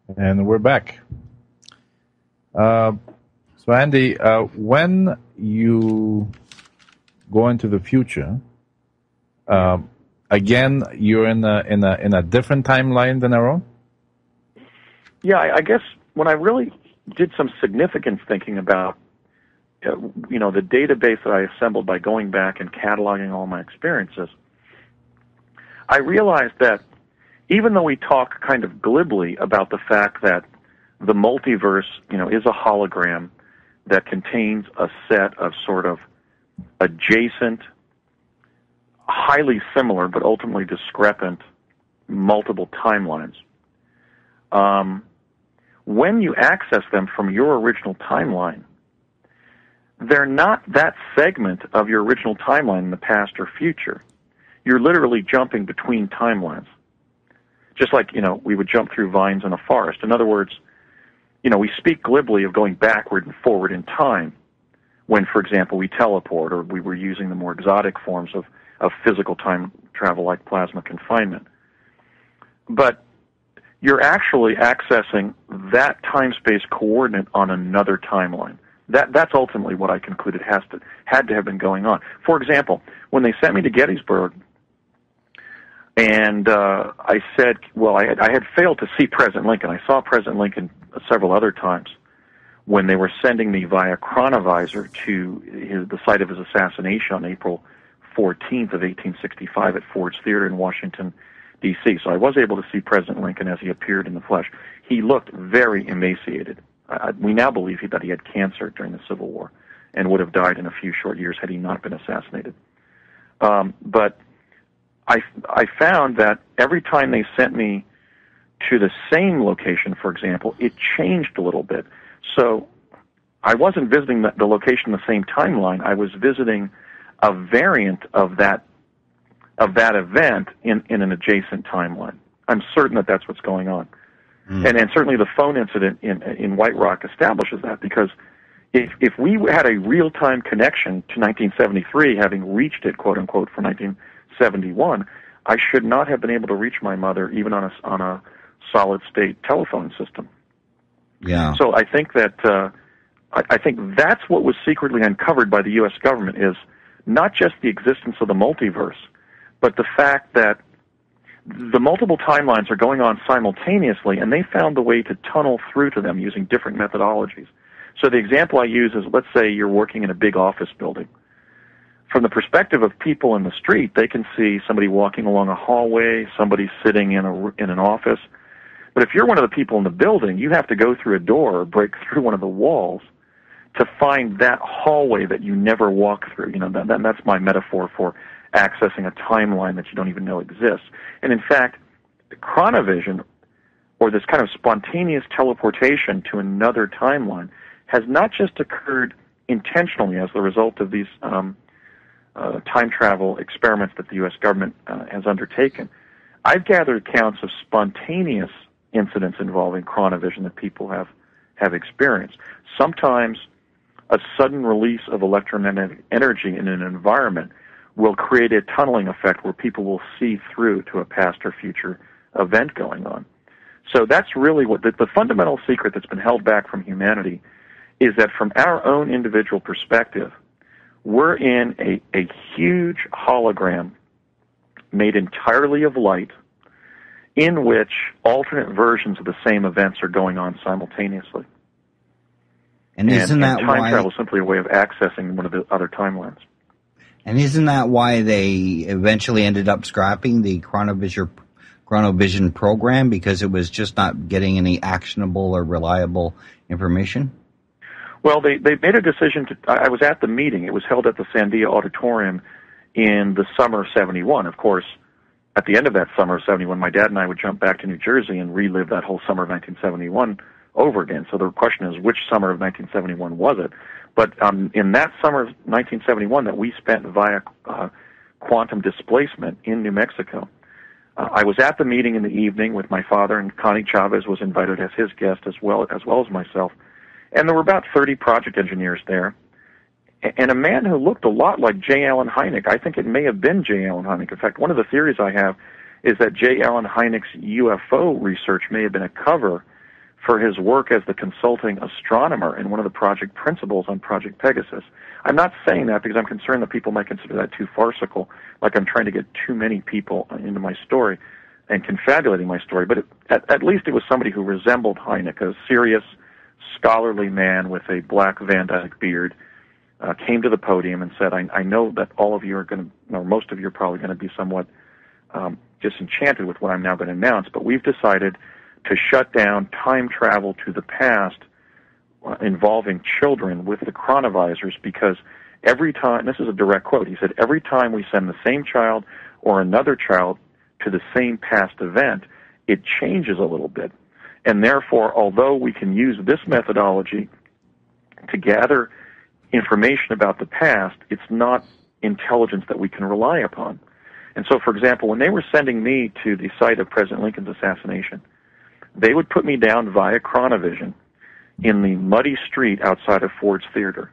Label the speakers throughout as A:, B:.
A: And we're back. So Andy, when you go into the future, again, you're in a different timeline than our own?
B: Yeah, I guess when I really did some significant thinking about, the database that I assembled by going back and cataloging all my experiences, I realized that even though we talk kind of glibly about the fact that the multiverse, is a hologram that contains a set of sort of adjacent, highly similar but ultimately discrepant multiple timelines, when you access them from your original timeline, they're not that segment of your original timeline in the past or future. You're literally jumping between timelines. Just like, we would jump through vines in a forest. In other words, we speak glibly of going backward and forward in time when, for example, we teleport or we were using the more exotic forms of physical time travel like plasma confinement. But you're actually accessing that time-space coordinate on another timeline. That's ultimately what I concluded had to have been going on. For example, when they sent me to Gettysburg, and I said, I had failed to see President Lincoln. I saw President Lincoln several other times when they were sending me via chronovisor to the site of his assassination on April 14th of 1865 at Ford's Theater in Washington, D.C. So I was able to see President Lincoln as he appeared in the flesh. He looked very emaciated. We now believe that he had cancer during the Civil War and would have died in a few short years had he not been assassinated. But I found that every time they sent me to the same location, for example, it changed a little bit. So I wasn't visiting the location in the same timeline. I was visiting a variant of that event in an adjacent timeline. I'm certain that that's what's going on. And certainly the phone incident in White Rock establishes that, because if we had a real-time connection to 1973, having reached it, quote-unquote, for 1971, I should not have been able to reach my mother even on a solid-state telephone system.
C: Yeah.
B: So I think that I think that's what was secretly uncovered by the U.S. government, is not just the existence of the multiverse, but the fact that the multiple timelines are going on simultaneously, and they found a way to tunnel through to them using different methodologies. So the example I use is, let's say you're working in a big office building. From the perspective of people in the street, they can see somebody walking along a hallway, somebody sitting in an office. But if you're one of the people in the building, you have to go through a door or break through one of the walls to find that hallway that you never walk through. That's my metaphor for accessing a timeline that you don't even know exists. And in fact, chronovision, or this kind of spontaneous teleportation to another timeline, has not just occurred intentionally as the result of these time travel experiments that the U.S. government has undertaken. I've gathered accounts of spontaneous incidents involving chronovision that people have experienced. Sometimes a sudden release of electromagnetic energy in an environment will create a tunneling effect where people will see through to a past or future event going on. So that's really what the fundamental secret that's been held back from humanity is, that from our own individual perspective, we're in a huge hologram made entirely of light, in which alternate versions of the same events are going on simultaneously.
C: And isn't that
B: time
C: why
B: travel is simply a way of accessing one of the other timelines?
C: And isn't that why they eventually ended up scrapping the chronovision program, because it was just not getting any actionable or reliable information?
B: Well, they made a decision to. I was at the meeting. It was held at the Sandia Auditorium in the summer of '71. Of course, at the end of that summer of '71, my dad and I would jump back to New Jersey and relive that whole summer of 1971 over again. So the question is, which summer of 1971 was it? But in that summer of 1971 that we spent via quantum displacement in New Mexico, I was at the meeting in the evening with my father, and Connie Chavez was invited as his guest as well as myself. And there were about 30 project engineers there, and a man who looked a lot like J. Allen Hynek. I think it may have been J. Allen Hynek. In fact, one of the theories I have is that J. Allen Hynek's UFO research may have been a cover for his work as the consulting astronomer and one of the project principals on Project Pegasus. I'm not saying that because I'm concerned that people might consider that too farcical, like I'm trying to get too many people into my story and confabulating my story. But at least it was somebody who resembled Hynek, a serious, scholarly man with a black Van Dyke beard, came to the podium and said, I know that all of you are going to, or most of you are probably going to be somewhat disenchanted with what I'm now going to announce, but we've decided to shut down time travel to the past involving children with the chronovisors, because every time, this is a direct quote, he said, every time we send the same child or another child to the same past event, it changes a little bit. And therefore, although we can use this methodology to gather information about the past, it's not intelligence that we can rely upon. And so, for example, when they were sending me to the site of President Lincoln's assassination, they would put me down via chronovision in the muddy street outside of Ford's Theater.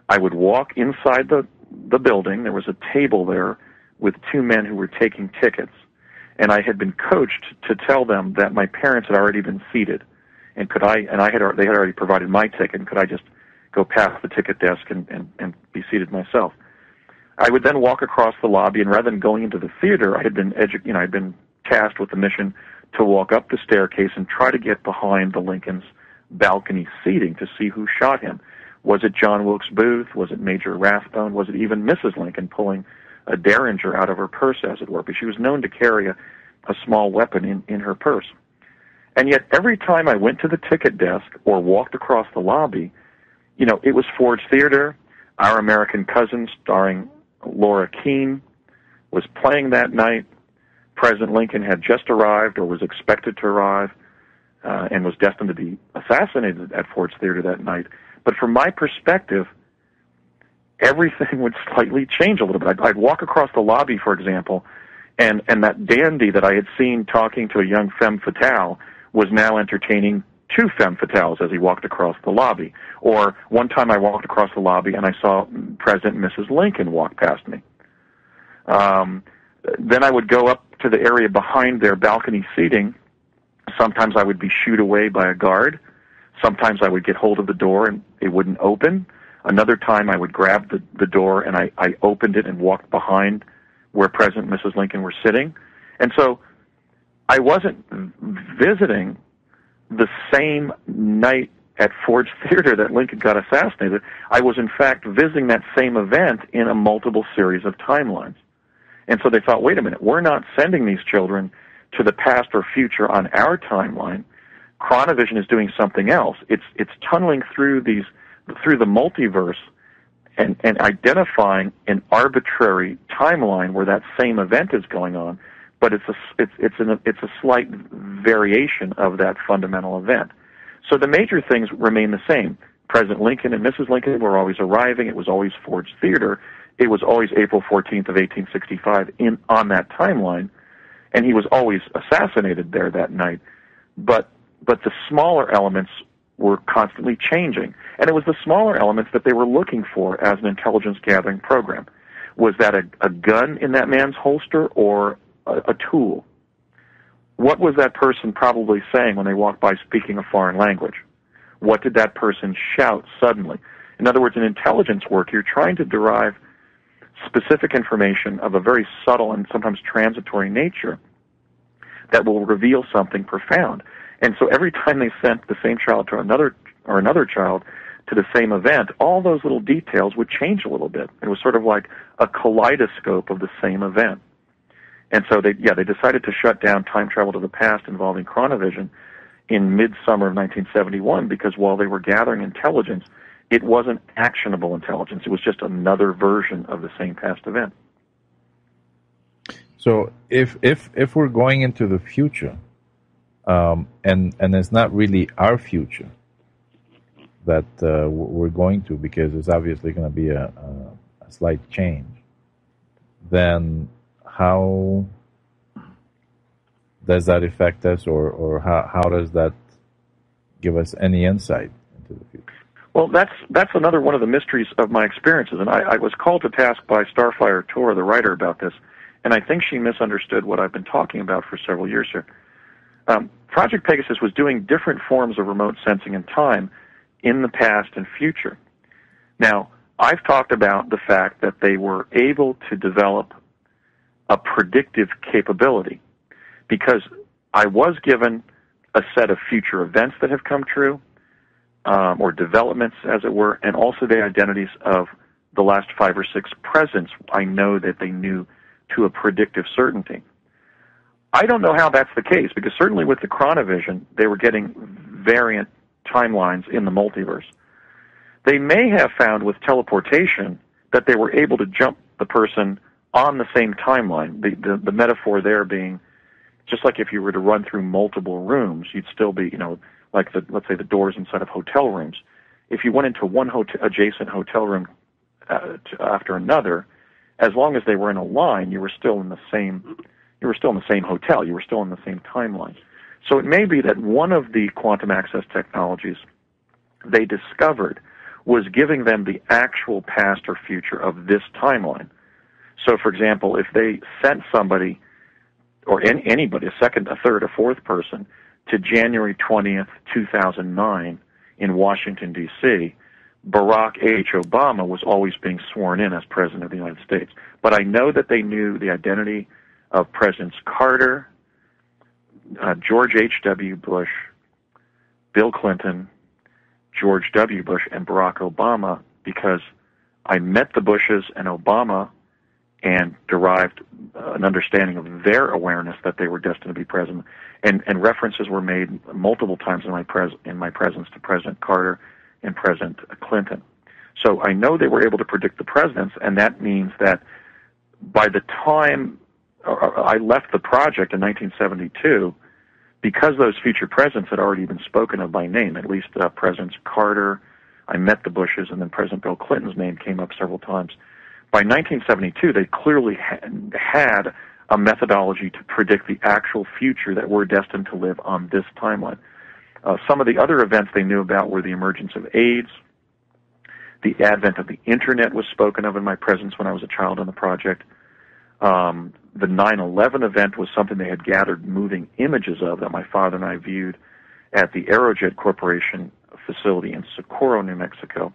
B: I would walk inside the building. There was a table there with two men who were taking tickets, and I had been coached to tell them that my parents had already been seated, and they had already provided my ticket, and could I just go past the ticket desk and be seated myself. I would then walk across the lobby, and rather than going into the theater, I had been tasked with the mission to walk up the staircase and try to get behind the Lincoln's balcony seating to see who shot him. Was it John Wilkes Booth? Was it Major Rathbone? Was it even Mrs. Lincoln pulling a derringer out of her purse, as it were? But she was known to carry a small weapon in her purse. And yet every time I went to the ticket desk or walked across the lobby, it was Ford's Theater. Our American Cousin, starring Laura Keene, was playing that night. President Lincoln had just arrived or was expected to arrive and was destined to be assassinated at Ford's Theater that night. But from my perspective, everything would slightly change a little bit. I'd walk across the lobby, for example, and that dandy that I had seen talking to a young femme fatale was now entertaining two femme fatales as he walked across the lobby. Or one time I walked across the lobby and I saw President and Mrs. Lincoln walk past me. Then I would go up to the area behind their balcony seating. Sometimes I would be shooed away by a guard. Sometimes I would get hold of the door and it wouldn't open. Another time I would grab the door and I opened it and walked behind where President and Mrs. Lincoln were sitting. And so I wasn't visiting the same night at Ford's Theater that Lincoln got assassinated. I was, in fact, visiting that same event in a multiple series of timelines. And so they thought, wait a minute, we're not sending these children to the past or future on our timeline. Chronovision is doing something else. It's tunneling through the multiverse and identifying an arbitrary timeline where that same event is going on, but it's a slight variation of that fundamental event. So the major things remain the same. President Lincoln and Mrs. Lincoln were always arriving. It was always Ford's Theater. It was always April 14th of 1865 on that timeline, and he was always assassinated there that night. But the smaller elements were constantly changing, and it was the smaller elements that they were looking for as an intelligence gathering program. Was that a gun in that man's holster or a tool? What was that person probably saying when they walked by speaking a foreign language? What did that person shout suddenly? In other words, in intelligence work, you're trying to derive specific information of a very subtle and sometimes transitory nature that will reveal something profound. And so every time they sent the same child to another child to the same event, all those little details would change a little bit. It was sort of like a kaleidoscope of the same event. And so they decided to shut down time travel to the past involving chronovision in midsummer of 1971 because while they were gathering intelligence, it wasn't actionable intelligence. It was just another version of the same past event.
A: So if we're going into the future, and it's not really our future that we're going to, because it's obviously going to be a slight change, then how does that affect us, or how does that give us any insight into the future?
B: Well, that's another one of the mysteries of my experiences, and I was called to task by Starfire Tor, the writer, about this, and I think she misunderstood what I've been talking about for several years here. Project Pegasus was doing different forms of remote sensing in time in the past and future. Now, I've talked about the fact that they were able to develop a predictive capability because I was given a set of future events that have come true, or developments, as it were, and also the identities of the last 5 or 6 presidents. I know that they knew to a predictive certainty. I don't know how that's the case, because certainly with the chronovision, they were getting variant timelines in the multiverse. They may have found with teleportation that they were able to jump the person on the same timeline. The metaphor there being, just like if you were to run through multiple rooms, you'd still be, like let's say the doors inside of hotel rooms. If you went into one adjacent hotel room after another, as long as they were in a line, you were still in the same hotel. You were still in the same timeline. So it may be that one of the quantum access technologies they discovered was giving them the actual past or future of this timeline. So, for example, if they sent somebody, or anybody, a second, a third, a fourth person, to January 20th, 2009 in Washington, D.C., Barack H. Obama was always being sworn in as President of the United States. But I know that they knew the identity of Presidents Carter, George H.W. Bush, Bill Clinton, George W. Bush, and Barack Obama, because I met the Bushes and Obama and derived an understanding of their awareness that they were destined to be president. And references were made multiple times in my presence to President Carter and President Clinton. So I know they were able to predict the presidents, and that means that by the time I left the project in 1972, because those future presidents had already been spoken of by name, at least Presidents Carter, I met the Bushes, and then President Bill Clinton's name came up several times. By 1972, they clearly had a methodology to predict the actual future that we're destined to live on this timeline. Some of the other events they knew about were the emergence of AIDS. The advent of the Internet was spoken of in my presence when I was a child on the project. The 9/11 event was something they had gathered moving images of that my father and I viewed at the Aerojet Corporation facility in Socorro, New Mexico.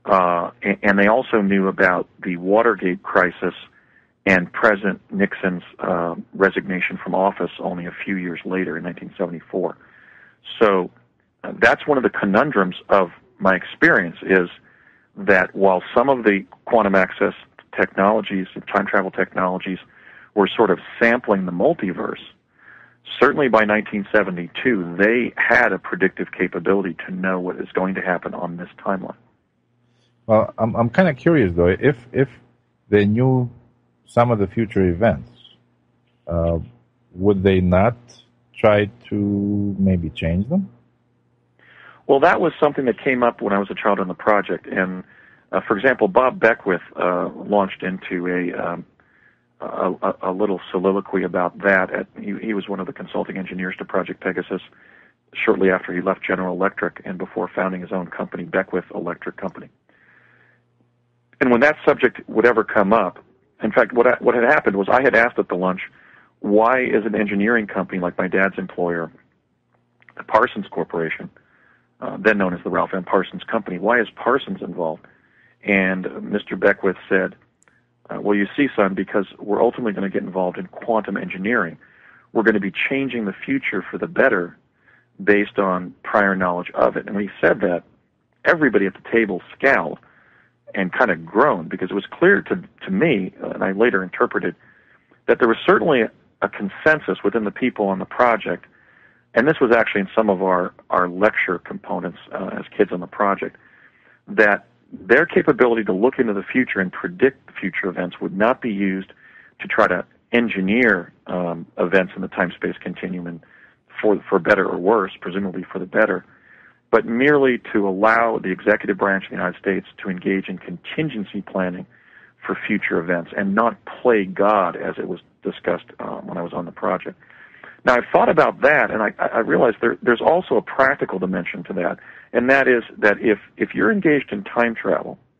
B: And they also knew about the Watergate crisis and President Nixon's resignation from office only a few years later in 1974. So that's one of the conundrums of my experience, is that while some of the quantum access technologies, time travel technologies, were sort of sampling the multiverse, certainly by 1972, they had a predictive capability to know what is going to happen on this timeline.
A: Well, I'm kind of curious, though, if they knew some of the future events, would they not try to maybe change them?
B: Well, that was something that came up when I was a child on the project. And, for example, Bob Beckwith launched into a little soliloquy about that. He was one of the consulting engineers to Project Pegasus shortly after he left General Electric and before founding his own company, Beckwith Electric Company. And when that subject would ever come up, in fact, what had happened was I had asked at the lunch, why is an engineering company like my dad's employer, the Parsons Corporation, then known as the Ralph M. Parsons Company, why is Parsons involved? And Mr. Beckwith said, well, you see, son, because we're ultimately going to get involved in quantum engineering. We're going to be changing the future for the better based on prior knowledge of it. And when he said that, everybody at the table scowled and kind of groaned, because it was clear to me, and I later interpreted, that there was certainly a consensus within the people on the project, and this was actually in some of our lecture components as kids on the project, that their capability to look into the future and predict the future events would not be used to try to engineer events in the time-space continuum and for better or worse, presumably for the better, but merely to allow the executive branch of the United States to engage in contingency planning for future events and not play God, as it was discussed when I was on the project. Now, I've thought about that, and I realized there's also a practical dimension to that, and that is that if you're engaged in time travel,